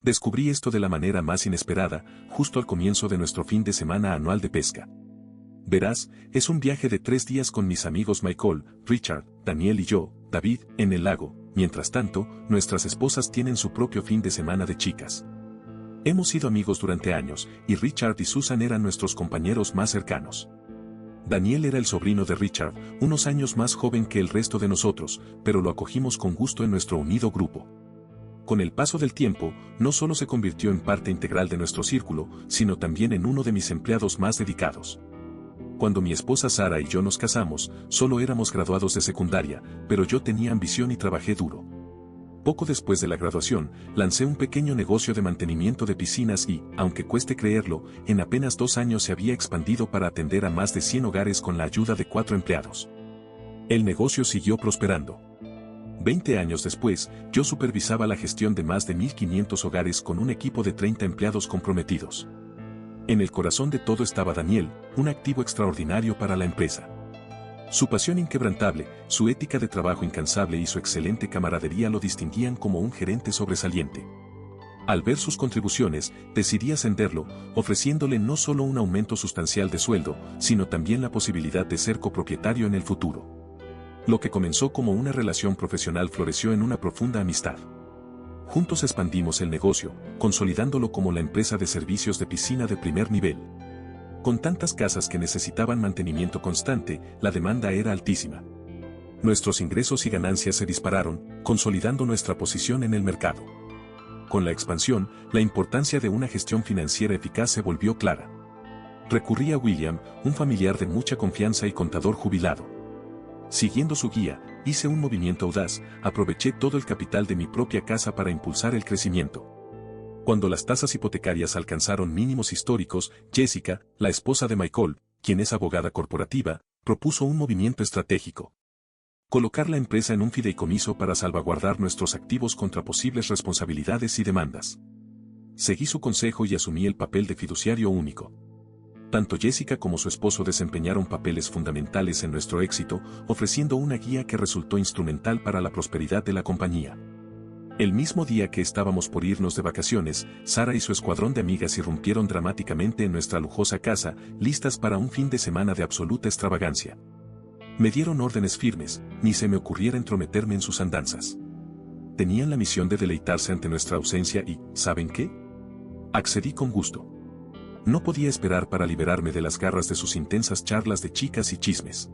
Descubrí esto de la manera más inesperada, justo al comienzo de nuestro fin de semana anual de pesca. Verás, es un viaje de 3 días con mis amigos Michael, Richard, Daniel y yo, David, en el lago. Mientras tanto, nuestras esposas tienen su propio fin de semana de chicas. Hemos sido amigos durante años, y Richard y Susan eran nuestros compañeros más cercanos. Daniel era el sobrino de Richard, unos años más joven que el resto de nosotros, pero lo acogimos con gusto en nuestro unido grupo. Con el paso del tiempo, no solo se convirtió en parte integral de nuestro círculo, sino también en uno de mis empleados más dedicados. Cuando mi esposa Sara y yo nos casamos, solo éramos graduados de secundaria, pero yo tenía ambición y trabajé duro. Poco después de la graduación, lancé un pequeño negocio de mantenimiento de piscinas y, aunque cueste creerlo, en apenas 2 años se había expandido para atender a más de 100 hogares con la ayuda de 4 empleados. El negocio siguió prosperando. 20 años después, yo supervisaba la gestión de más de 1.500 hogares con un equipo de 30 empleados comprometidos. En el corazón de todo estaba Daniel, un activo extraordinario para la empresa. Su pasión inquebrantable, su ética de trabajo incansable y su excelente camaradería lo distinguían como un gerente sobresaliente. Al ver sus contribuciones, decidí ascenderlo, ofreciéndole no solo un aumento sustancial de sueldo, sino también la posibilidad de ser copropietario en el futuro. Lo que comenzó como una relación profesional floreció en una profunda amistad. Juntos expandimos el negocio, consolidándolo como la empresa de servicios de piscina de primer nivel. Con tantas casas que necesitaban mantenimiento constante, la demanda era altísima. Nuestros ingresos y ganancias se dispararon, consolidando nuestra posición en el mercado. Con la expansión, la importancia de una gestión financiera eficaz se volvió clara. Recurrí a William, un familiar de mucha confianza y contador jubilado. Siguiendo su guía, hice un movimiento audaz, aproveché todo el capital de mi propia casa para impulsar el crecimiento. Cuando las tasas hipotecarias alcanzaron mínimos históricos, Jessica, la esposa de Michael, quien es abogada corporativa, propuso un movimiento estratégico. Colocar la empresa en un fideicomiso para salvaguardar nuestros activos contra posibles responsabilidades y demandas. Seguí su consejo y asumí el papel de fiduciario único. Tanto Jessica como su esposo desempeñaron papeles fundamentales en nuestro éxito, ofreciendo una guía que resultó instrumental para la prosperidad de la compañía. El mismo día que estábamos por irnos de vacaciones, Sara y su escuadrón de amigas irrumpieron dramáticamente en nuestra lujosa casa, listas para un fin de semana de absoluta extravagancia. Me dieron órdenes firmes, ni se me ocurriera entrometerme en sus andanzas. Tenían la misión de deleitarse ante nuestra ausencia y, ¿saben qué? Accedí con gusto. No podía esperar para liberarme de las garras de sus intensas charlas de chicas y chismes.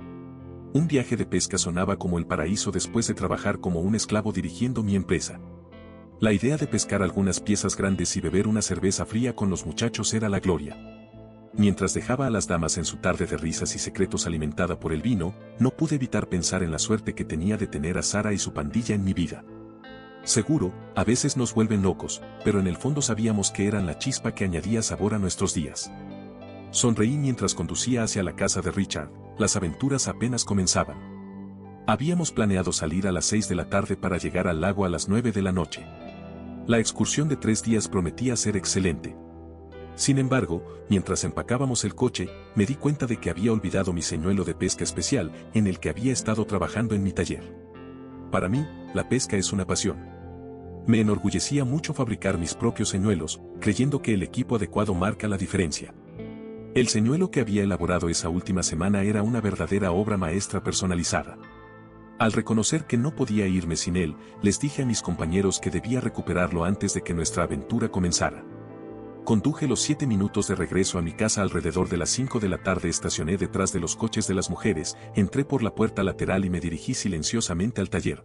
Un viaje de pesca sonaba como el paraíso después de trabajar como un esclavo dirigiendo mi empresa. La idea de pescar algunas piezas grandes y beber una cerveza fría con los muchachos era la gloria. Mientras dejaba a las damas en su tarde de risas y secretos alimentada por el vino, no pude evitar pensar en la suerte que tenía de tener a Sara y su pandilla en mi vida. Seguro, a veces nos vuelven locos, pero en el fondo sabíamos que eran la chispa que añadía sabor a nuestros días. Sonreí mientras conducía hacia la casa de Richard, las aventuras apenas comenzaban. Habíamos planeado salir a las 6 de la tarde para llegar al lago a las 9 de la noche. La excursión de 3 días prometía ser excelente. Sin embargo, mientras empacábamos el coche, me di cuenta de que había olvidado mi señuelo de pesca especial, en el que había estado trabajando en mi taller. Para mí, la pesca es una pasión. Me enorgullecía mucho fabricar mis propios señuelos, creyendo que el equipo adecuado marca la diferencia. El señuelo que había elaborado esa última semana era una verdadera obra maestra personalizada. Al reconocer que no podía irme sin él, les dije a mis compañeros que debía recuperarlo antes de que nuestra aventura comenzara. Conduje los 7 minutos de regreso a mi casa alrededor de las 5 de la tarde, estacioné detrás de los coches de las mujeres, entré por la puerta lateral y me dirigí silenciosamente al taller.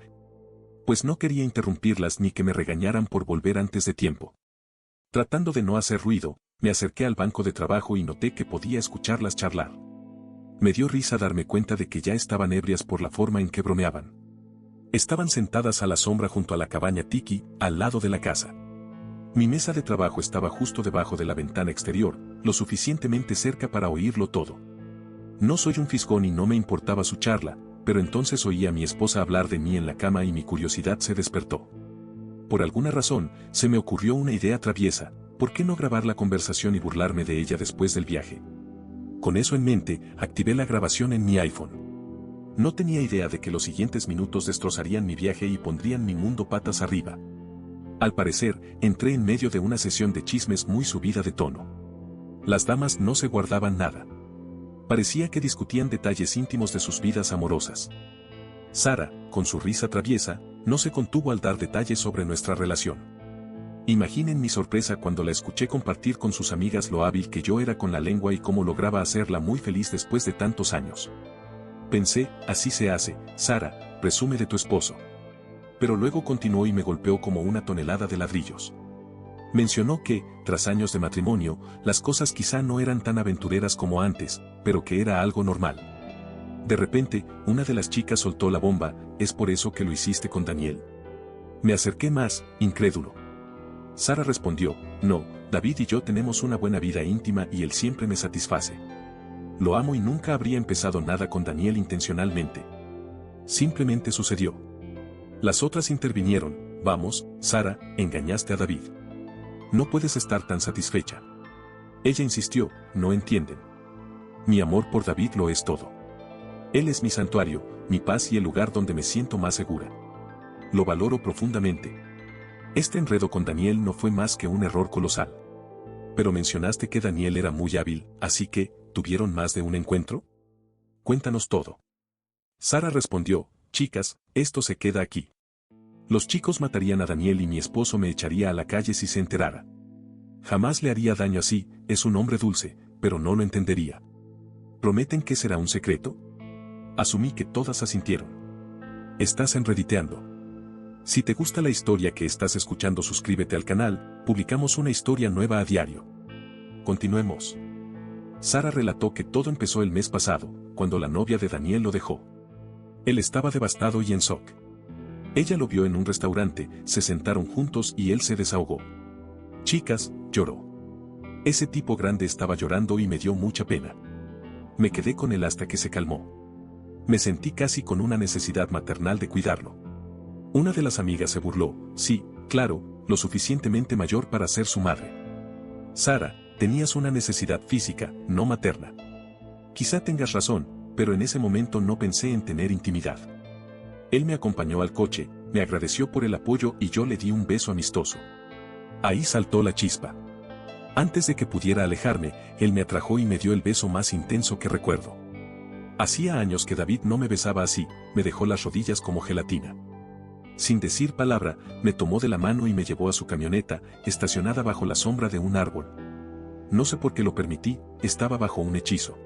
Pues no quería interrumpirlas ni que me regañaran por volver antes de tiempo. Tratando de no hacer ruido, me acerqué al banco de trabajo y noté que podía escucharlas charlar. Me dio risa darme cuenta de que ya estaban ebrias por la forma en que bromeaban. Estaban sentadas a la sombra junto a la cabaña tiki, al lado de la casa. Mi mesa de trabajo estaba justo debajo de la ventana exterior, lo suficientemente cerca para oírlo todo. No soy un fisgón y no me importaba su charla, pero entonces oí a mi esposa hablar de mí en la cama y mi curiosidad se despertó. Por alguna razón, se me ocurrió una idea traviesa: ¿por qué no grabar la conversación y burlarme de ella después del viaje? Con eso en mente, activé la grabación en mi iPhone. No tenía idea de que los siguientes minutos destrozarían mi viaje y pondrían mi mundo patas arriba. Al parecer, entré en medio de una sesión de chismes muy subida de tono. Las damas no se guardaban nada. Parecía que discutían detalles íntimos de sus vidas amorosas. Sara, con su risa traviesa, no se contuvo al dar detalles sobre nuestra relación. Imaginen mi sorpresa cuando la escuché compartir con sus amigas lo hábil que yo era con la lengua y cómo lograba hacerla muy feliz después de tantos años. Pensé, así se hace, Sara, presume de tu esposo. Pero luego continuó y me golpeó como una tonelada de ladrillos. Mencionó que, tras años de matrimonio, las cosas quizá no eran tan aventureras como antes, pero que era algo normal. De repente, una de las chicas soltó la bomba, ¿es por eso que lo hiciste con Daniel? Me acerqué más, incrédulo. Sara respondió, no, David y yo tenemos una buena vida íntima y él siempre me satisface. Lo amo y nunca habría empezado nada con Daniel intencionalmente. Simplemente sucedió. Las otras intervinieron, vamos, Sara, engañaste a David. No puedes estar tan satisfecha. Ella insistió, no entienden. Mi amor por David lo es todo. Él es mi santuario, mi paz y el lugar donde me siento más segura. Lo valoro profundamente. Este enredo con Daniel no fue más que un error colosal. Pero mencionaste que Daniel era muy hábil, así que, ¿tuvieron más de un encuentro? Cuéntanos todo. Sara respondió, chicas, esto se queda aquí. Los chicos matarían a Daniel y mi esposo me echaría a la calle si se enterara. Jamás le haría daño así, es un hombre dulce, pero no lo entendería. ¿Prometen que será un secreto? Asumí que todas asintieron. Estás enrediteando. Si te gusta la historia que estás escuchando, suscríbete al canal, publicamos una historia nueva a diario. Continuemos. Sara relató que todo empezó el mes pasado, cuando la novia de Daniel lo dejó. Él estaba devastado y en shock. Ella lo vio en un restaurante, se sentaron juntos y él se desahogó. Chicas, lloró. Ese tipo grande estaba llorando y me dio mucha pena. Me quedé con él hasta que se calmó. Me sentí casi con una necesidad maternal de cuidarlo. Una de las amigas se burló, sí, claro, lo suficientemente mayor para ser su madre. Sara, tenías una necesidad física, no materna. Quizá tengas razón, pero en ese momento no pensé en tener intimidad. Él me acompañó al coche, me agradeció por el apoyo y yo le di un beso amistoso. Ahí saltó la chispa. Antes de que pudiera alejarme, él me atrajo y me dio el beso más intenso que recuerdo. Hacía años que David no me besaba así, me dejó las rodillas como gelatina. Sin decir palabra, me tomó de la mano y me llevó a su camioneta, estacionada bajo la sombra de un árbol. No sé por qué lo permití, estaba bajo un hechizo.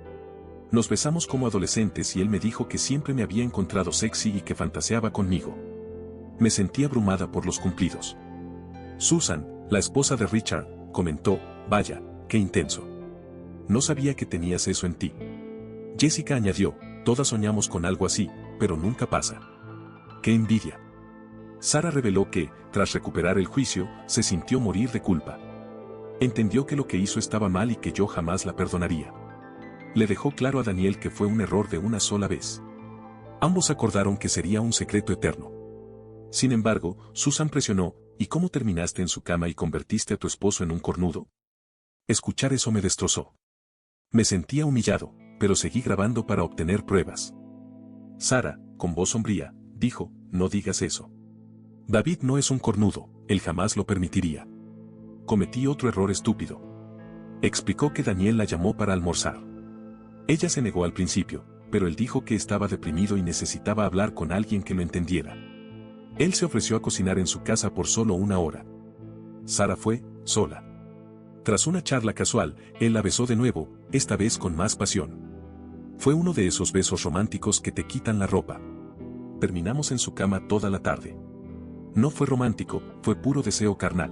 Nos besamos como adolescentes y él me dijo que siempre me había encontrado sexy y que fantaseaba conmigo. Me sentí abrumada por los cumplidos. Susan, la esposa de Richard, comentó, vaya, qué intenso. No sabía que tenías eso en ti. Jessica añadió, todas soñamos con algo así, pero nunca pasa. ¡Qué envidia! Sara reveló que, tras recuperar el juicio, se sintió morir de culpa. Entendió que lo que hizo estaba mal y que yo jamás la perdonaría. Le dejó claro a Daniel que fue un error de una sola vez. Ambos acordaron que sería un secreto eterno. Sin embargo, Susan presionó, ¿y cómo terminaste en su cama y convertiste a tu esposo en un cornudo? Escuchar eso me destrozó. Me sentía humillado, pero seguí grabando para obtener pruebas. Sara, con voz sombría, dijo, no digas eso. David no es un cornudo, él jamás lo permitiría. Cometí otro error estúpido. Explicó que Daniel la llamó para almorzar. Ella se negó al principio, pero él dijo que estaba deprimido y necesitaba hablar con alguien que lo entendiera. Él se ofreció a cocinar en su casa por solo 1 hora. Sara fue, sola. Tras una charla casual, él la besó de nuevo, esta vez con más pasión. Fue uno de esos besos románticos que te quitan la ropa. Terminamos en su cama toda la tarde. No fue romántico, fue puro deseo carnal.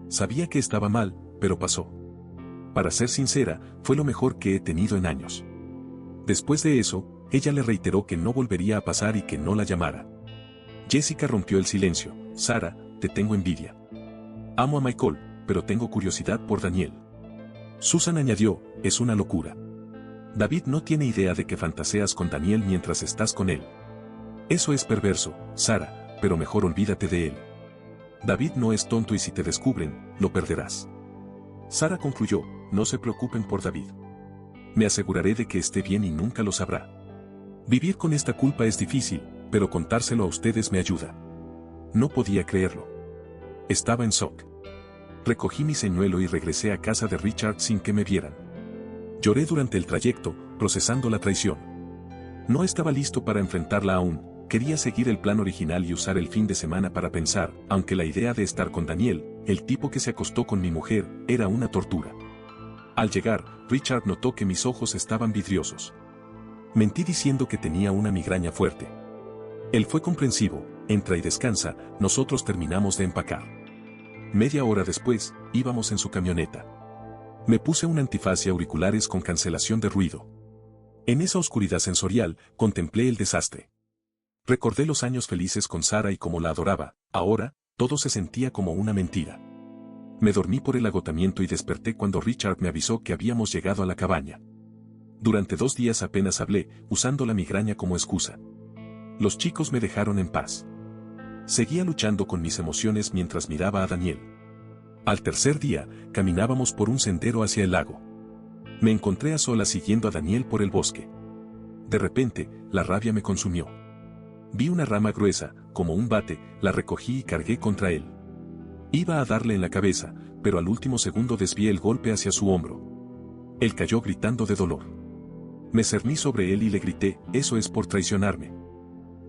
Sabía que estaba mal, pero pasó. Para ser sincera, fue lo mejor que he tenido en años. Después de eso, ella le reiteró que no volvería a pasar y que no la llamara. Jessica rompió el silencio, Sara, te tengo envidia. Amo a Michael, pero tengo curiosidad por Daniel. Susan añadió, es una locura. David no tiene idea de que fantaseas con Daniel mientras estás con él. Eso es perverso, Sara, pero mejor olvídate de él. David no es tonto y si te descubren, lo perderás. Sara concluyó, no se preocupen por David. Me aseguraré de que esté bien y nunca lo sabrá. Vivir con esta culpa es difícil, pero contárselo a ustedes me ayuda. No podía creerlo. Estaba en shock. Recogí mi señuelo y regresé a casa de Richard sin que me vieran. Lloré durante el trayecto, procesando la traición. No estaba listo para enfrentarla aún, quería seguir el plan original y usar el fin de semana para pensar, aunque la idea de estar con Daniel, el tipo que se acostó con mi mujer, era una tortura. Al llegar, Richard notó que mis ojos estaban vidriosos. Mentí diciendo que tenía una migraña fuerte. Él fue comprensivo, entra y descansa, nosotros terminamos de empacar. Media hora después, íbamos en su camioneta. Me puse un antifaz y auriculares con cancelación de ruido. En esa oscuridad sensorial, contemplé el desastre. Recordé los años felices con Sara y cómo la adoraba, ahora, todo se sentía como una mentira. Me dormí por el agotamiento y desperté cuando Richard me avisó que habíamos llegado a la cabaña. Durante 2 días apenas hablé, usando la migraña como excusa. Los chicos me dejaron en paz. Seguía luchando con mis emociones mientras miraba a Daniel. Al tercer día, caminábamos por un sendero hacia el lago. Me encontré a solas siguiendo a Daniel por el bosque. De repente, la rabia me consumió. Vi una rama gruesa, como un bate, la recogí y cargué contra él. Iba a darle en la cabeza, pero al último segundo desvié el golpe hacia su hombro. Él cayó gritando de dolor. Me cerní sobre él y le grité, eso es por traicionarme.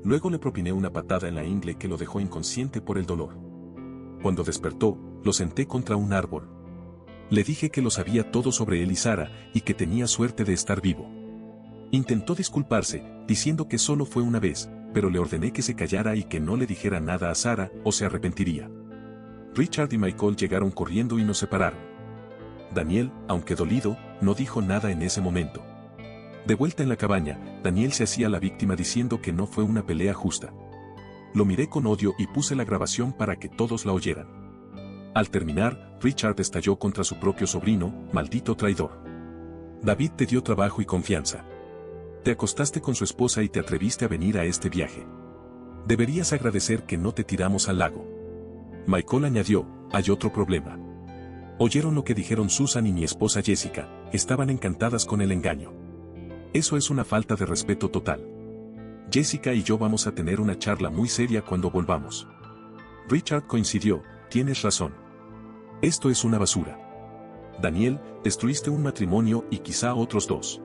Luego le propiné una patada en la ingle que lo dejó inconsciente por el dolor. Cuando despertó, lo senté contra un árbol. Le dije que lo sabía todo sobre él y Sara, y que tenía suerte de estar vivo. Intentó disculparse, diciendo que solo fue una vez, pero le ordené que se callara y que no le dijera nada a Sara, o se arrepentiría. Richard y Michael llegaron corriendo y nos separaron. Daniel, aunque dolido, no dijo nada en ese momento. De vuelta en la cabaña, Daniel se hacía la víctima diciendo que no fue una pelea justa. Lo miré con odio y puse la grabación para que todos la oyeran. Al terminar, Richard estalló contra su propio sobrino, maldito traidor. David te dio trabajo y confianza. Te acostaste con su esposa y te atreviste a venir a este viaje. Deberías agradecer que no te tiramos al lago. Michael añadió, hay otro problema. Oyeron lo que dijeron Susan y mi esposa Jessica, estaban encantadas con el engaño. Eso es una falta de respeto total. Jessica y yo vamos a tener una charla muy seria cuando volvamos. Richard coincidió, tienes razón. Esto es una basura. Daniel, destruiste un matrimonio y quizá otros 2.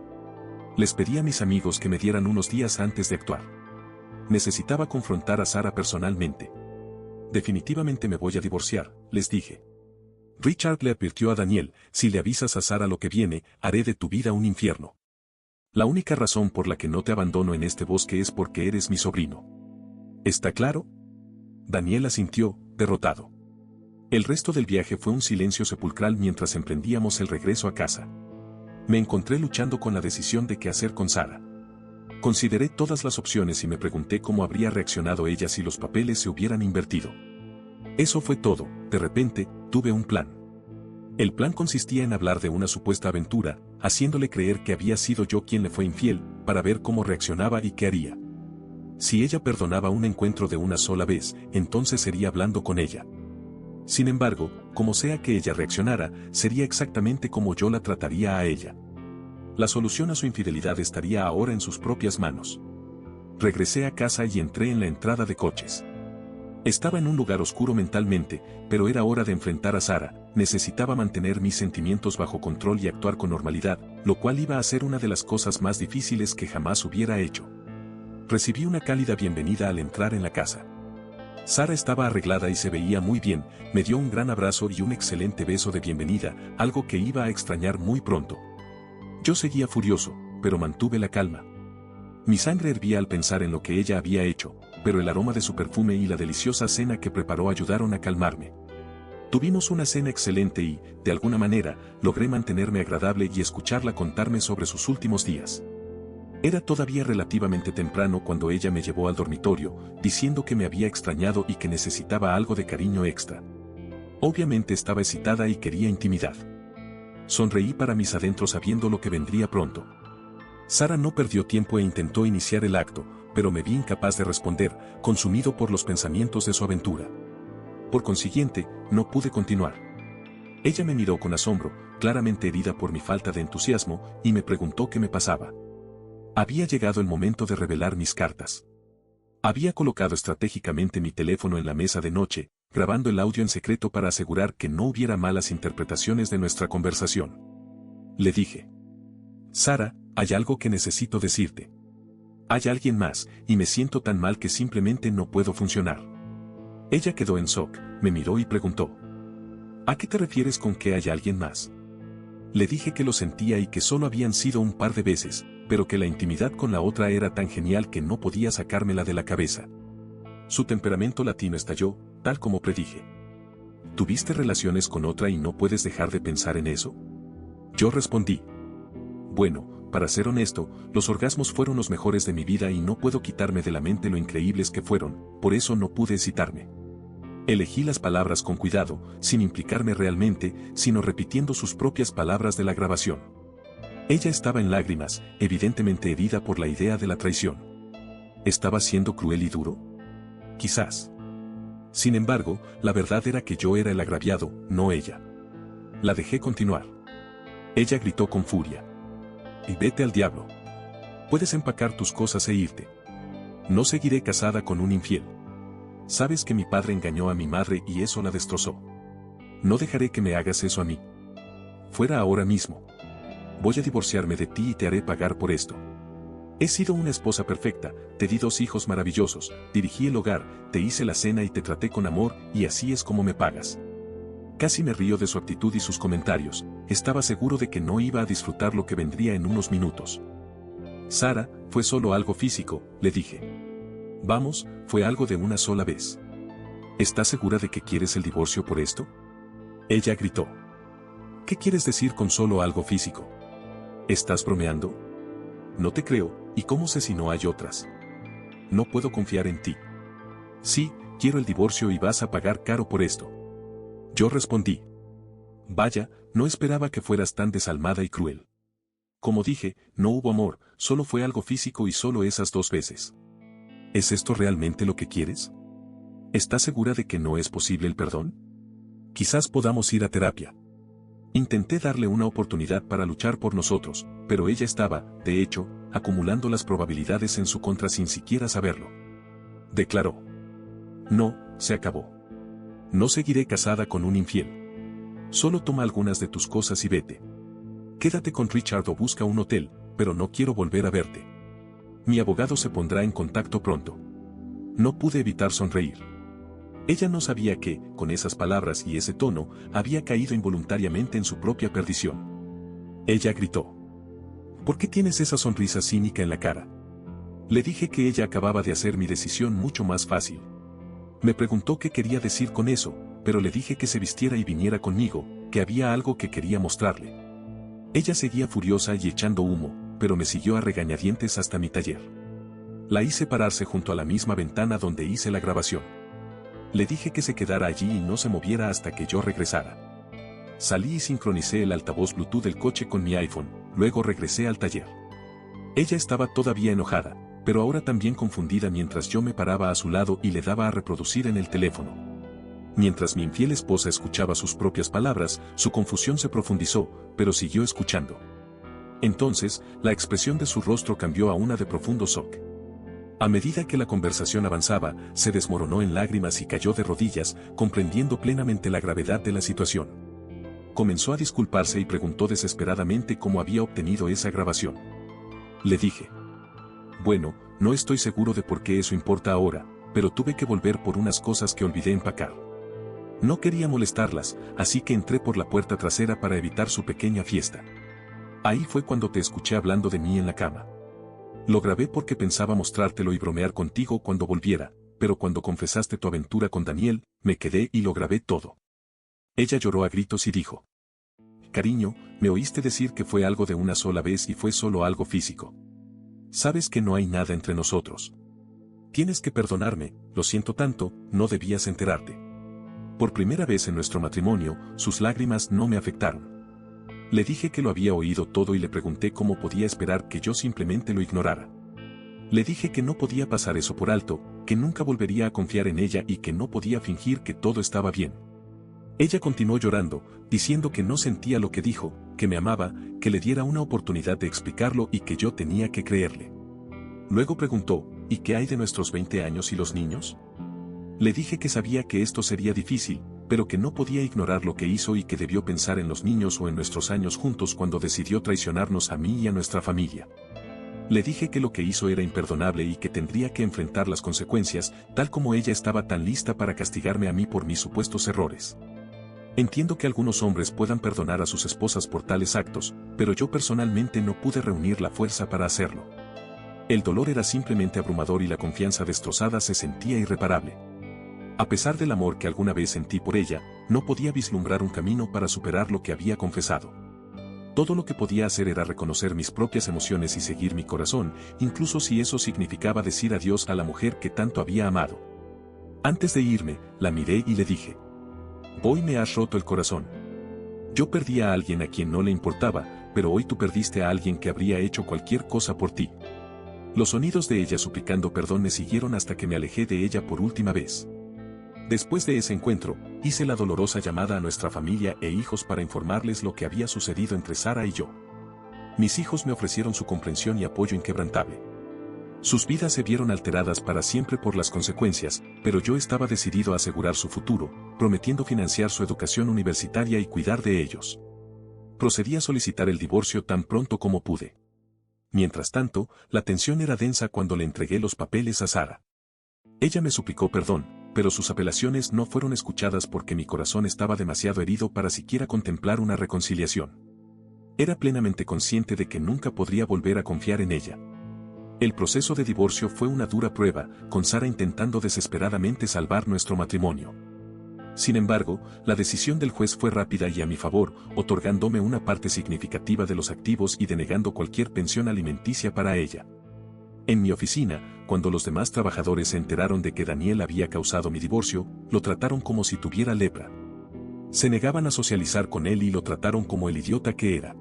Les pedí a mis amigos que me dieran unos días antes de actuar. Necesitaba confrontar a Sara personalmente. Definitivamente me voy a divorciar, les dije. Richard le advirtió a Daniel, si le avisas a Sara lo que viene, haré de tu vida un infierno. La única razón por la que no te abandono en este bosque es porque eres mi sobrino. ¿Está claro? Daniel asintió, derrotado. El resto del viaje fue un silencio sepulcral mientras emprendíamos el regreso a casa. Me encontré luchando con la decisión de qué hacer con Sara. Consideré todas las opciones y me pregunté cómo habría reaccionado ella si los papeles se hubieran invertido. Eso fue todo, de repente, tuve un plan. El plan consistía en hablar de una supuesta aventura, haciéndole creer que había sido yo quien le fue infiel, para ver cómo reaccionaba y qué haría. Si ella perdonaba un encuentro de una sola vez, entonces sería hablando con ella. Sin embargo, como sea que ella reaccionara, sería exactamente como yo la trataría a ella. La solución a su infidelidad estaría ahora en sus propias manos. Regresé a casa y entré en la entrada de coches. Estaba en un lugar oscuro mentalmente, pero era hora de enfrentar a Sara, necesitaba mantener mis sentimientos bajo control y actuar con normalidad, lo cual iba a ser una de las cosas más difíciles que jamás hubiera hecho. Recibí una cálida bienvenida al entrar en la casa. Sara estaba arreglada y se veía muy bien, me dio un gran abrazo y un excelente beso de bienvenida, algo que iba a extrañar muy pronto. Yo seguía furioso, pero mantuve la calma. Mi sangre hervía al pensar en lo que ella había hecho, pero el aroma de su perfume y la deliciosa cena que preparó ayudaron a calmarme. Tuvimos una cena excelente y, de alguna manera, logré mantenerme agradable y escucharla contarme sobre sus últimos días. Era todavía relativamente temprano cuando ella me llevó al dormitorio, diciendo que me había extrañado y que necesitaba algo de cariño extra. Obviamente estaba excitada y quería intimidad. Sonreí para mis adentros sabiendo lo que vendría pronto. Sara no perdió tiempo e intentó iniciar el acto, pero me vi incapaz de responder, consumido por los pensamientos de su aventura. Por consiguiente, no pude continuar. Ella me miró con asombro, claramente herida por mi falta de entusiasmo, y me preguntó qué me pasaba. Había llegado el momento de revelar mis cartas. Había colocado estratégicamente mi teléfono en la mesa de noche, grabando el audio en secreto para asegurar que no hubiera malas interpretaciones de nuestra conversación. Le dije: Sara, hay algo que necesito decirte. Hay alguien más, y me siento tan mal que simplemente no puedo funcionar. Ella quedó en shock, me miró y preguntó: ¿A qué te refieres con que hay alguien más? Le dije que lo sentía y que solo habían sido un par de veces, pero que la intimidad con la otra era tan genial que no podía sacármela de la cabeza. Su temperamento latino estalló, tal como predije. ¿Tuviste relaciones con otra y no puedes dejar de pensar en eso? Yo respondí: Bueno, para ser honesto, los orgasmos fueron los mejores de mi vida y no puedo quitarme de la mente lo increíbles que fueron, por eso no pude excitarme. Elegí las palabras con cuidado, sin implicarme realmente, sino repitiendo sus propias palabras de la grabación. Ella estaba en lágrimas, evidentemente herida por la idea de la traición. ¿Estaba siendo cruel y duro? Quizás. Sin embargo, la verdad era que yo era el agraviado, no ella. La dejé continuar. Ella gritó con furia: y vete al diablo. Puedes empacar tus cosas e irte. No seguiré casada con un infiel. Sabes que mi padre engañó a mi madre y eso la destrozó. No dejaré que me hagas eso a mí. Fuera ahora mismo. Voy a divorciarme de ti y te haré pagar por esto. He sido una esposa perfecta, te di 2 hijos maravillosos, dirigí el hogar, te hice la cena y te traté con amor, y así es como me pagas. Casi me río de su actitud y sus comentarios, estaba seguro de que no iba a disfrutar lo que vendría en unos minutos. Sara, fue solo algo físico, le dije. Vamos, fue algo de una sola vez. ¿Estás segura de que quieres el divorcio por esto? Ella gritó. ¿Qué quieres decir con solo algo físico? ¿Estás bromeando? No te creo, ¿y cómo sé si no hay otras? No puedo confiar en ti. Sí, quiero el divorcio y vas a pagar caro por esto. Yo respondí. Vaya, no esperaba que fueras tan desalmada y cruel. Como dije, no hubo amor, solo fue algo físico y solo esas 2 veces. ¿Es esto realmente lo que quieres? ¿Estás segura de que no es posible el perdón? Quizás podamos ir a terapia. Intenté darle una oportunidad para luchar por nosotros, pero ella estaba, de hecho, acumulando las probabilidades en su contra sin siquiera saberlo. Declaró. No, se acabó. No seguiré casada con un infiel. Solo toma algunas de tus cosas y vete. Quédate con Richard o busca un hotel, pero no quiero volver a verte. Mi abogado se pondrá en contacto pronto. No pude evitar sonreír. Ella no sabía que, con esas palabras y ese tono, había caído involuntariamente en su propia perdición. Ella gritó. ¿Por qué tienes esa sonrisa cínica en la cara? Le dije que ella acababa de hacer mi decisión mucho más fácil. Me preguntó qué quería decir con eso, pero le dije que se vistiera y viniera conmigo, que había algo que quería mostrarle. Ella seguía furiosa y echando humo, pero me siguió a regañadientes hasta mi taller. La hice pararse junto a la misma ventana donde hice la grabación. Le dije que se quedara allí y no se moviera hasta que yo regresara. Salí y sincronicé el altavoz Bluetooth del coche con mi iPhone, luego regresé al taller. Ella estaba todavía enojada, pero ahora también confundida mientras yo me paraba a su lado y le daba a reproducir en el teléfono. Mientras mi infiel esposa escuchaba sus propias palabras, su confusión se profundizó, pero siguió escuchando. Entonces, la expresión de su rostro cambió a una de profundo shock. A medida que la conversación avanzaba, se desmoronó en lágrimas y cayó de rodillas, comprendiendo plenamente la gravedad de la situación. Comenzó a disculparse y preguntó desesperadamente cómo había obtenido esa grabación. Le dije. Bueno, no estoy seguro de por qué eso importa ahora, pero tuve que volver por unas cosas que olvidé empacar. No quería molestarlas, así que entré por la puerta trasera para evitar su pequeña fiesta. Ahí fue cuando te escuché hablando de mí en la cama. Lo grabé porque pensaba mostrártelo y bromear contigo cuando volviera, pero cuando confesaste tu aventura con Daniel, me quedé y lo grabé todo. Ella lloró a gritos y dijo. Cariño, me oíste decir que fue algo de una sola vez y fue solo algo físico. Sabes que no hay nada entre nosotros. Tienes que perdonarme, lo siento tanto, no debías enterarte. Por primera vez en nuestro matrimonio, sus lágrimas no me afectaron. Le dije que lo había oído todo y le pregunté cómo podía esperar que yo simplemente lo ignorara. Le dije que no podía pasar eso por alto, que nunca volvería a confiar en ella y que no podía fingir que todo estaba bien. Ella continuó llorando, diciendo que no sentía lo que dijo, que me amaba, que le diera una oportunidad de explicarlo y que yo tenía que creerle. Luego preguntó, ¿y qué hay de nuestros 20 años y los niños? Le dije que sabía que esto sería difícil, pero que no podía ignorar lo que hizo y que debió pensar en los niños o en nuestros años juntos cuando decidió traicionarnos a mí y a nuestra familia. Le dije que lo que hizo era imperdonable y que tendría que enfrentar las consecuencias, tal como ella estaba tan lista para castigarme a mí por mis supuestos errores. Entiendo que algunos hombres puedan perdonar a sus esposas por tales actos, pero yo personalmente no pude reunir la fuerza para hacerlo. El dolor era simplemente abrumador y la confianza destrozada se sentía irreparable. A pesar del amor que alguna vez sentí por ella, no podía vislumbrar un camino para superar lo que había confesado. Todo lo que podía hacer era reconocer mis propias emociones y seguir mi corazón, incluso si eso significaba decir adiós a la mujer que tanto había amado. Antes de irme, la miré y le dije: «Hoy me has roto el corazón. Yo perdí a alguien a quien no le importaba, pero hoy tú perdiste a alguien que habría hecho cualquier cosa por ti». Los sonidos de ella suplicando perdón me siguieron hasta que me alejé de ella por última vez. Después de ese encuentro, hice la dolorosa llamada a nuestra familia e hijos para informarles lo que había sucedido entre Sara y yo. Mis hijos me ofrecieron su comprensión y apoyo inquebrantable. Sus vidas se vieron alteradas para siempre por las consecuencias, pero yo estaba decidido a asegurar su futuro, prometiendo financiar su educación universitaria y cuidar de ellos. Procedí a solicitar el divorcio tan pronto como pude. Mientras tanto, la tensión era densa cuando le entregué los papeles a Sara. Ella me suplicó perdón, pero sus apelaciones no fueron escuchadas porque mi corazón estaba demasiado herido para siquiera contemplar una reconciliación. Era plenamente consciente de que nunca podría volver a confiar en ella. El proceso de divorcio fue una dura prueba, con Sara intentando desesperadamente salvar nuestro matrimonio. Sin embargo, la decisión del juez fue rápida y a mi favor, otorgándome una parte significativa de los activos y denegando cualquier pensión alimenticia para ella. En mi oficina, cuando los demás trabajadores se enteraron de que Daniel había causado mi divorcio, lo trataron como si tuviera lepra. Se negaban a socializar con él y lo trataron como el idiota que era.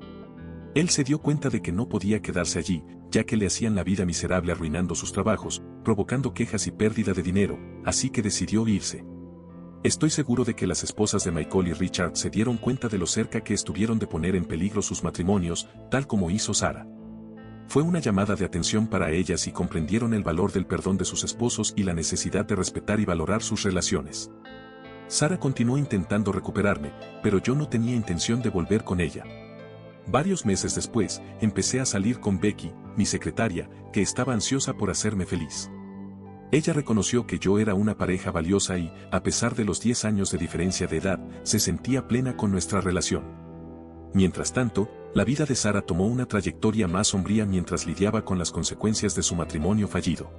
Él se dio cuenta de que no podía quedarse allí, ya que le hacían la vida miserable arruinando sus trabajos, provocando quejas y pérdida de dinero, así que decidió irse. Estoy seguro de que las esposas de Michael y Richard se dieron cuenta de lo cerca que estuvieron de poner en peligro sus matrimonios, tal como hizo Sara. Fue una llamada de atención para ellas y comprendieron el valor del perdón de sus esposos y la necesidad de respetar y valorar sus relaciones. Sara continuó intentando recuperarme, pero yo no tenía intención de volver con ella. Varios meses después, empecé a salir con Becky, mi secretaria, que estaba ansiosa por hacerme feliz. Ella reconoció que yo era una pareja valiosa y, a pesar de los 10 años de diferencia de edad, se sentía plena con nuestra relación. Mientras tanto, la vida de Sara tomó una trayectoria más sombría mientras lidiaba con las consecuencias de su matrimonio fallido.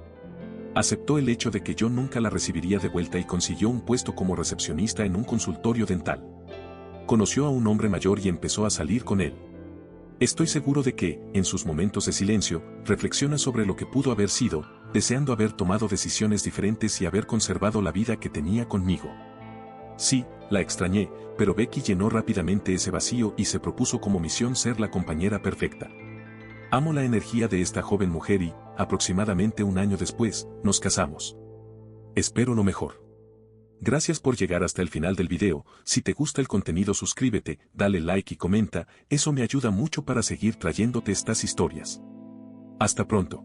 Aceptó el hecho de que yo nunca la recibiría de vuelta y consiguió un puesto como recepcionista en un consultorio dental. Conoció a un hombre mayor y empezó a salir con él. Estoy seguro de que, en sus momentos de silencio, reflexiona sobre lo que pudo haber sido, deseando haber tomado decisiones diferentes y haber conservado la vida que tenía conmigo. Sí, la extrañé, pero Becky llenó rápidamente ese vacío y se propuso como misión ser la compañera perfecta. Amo la energía de esta joven mujer y, aproximadamente un año después, nos casamos. Espero lo mejor. Gracias por llegar hasta el final del video. Si te gusta el contenido, suscríbete, dale like y comenta, eso me ayuda mucho para seguir trayéndote estas historias. Hasta pronto.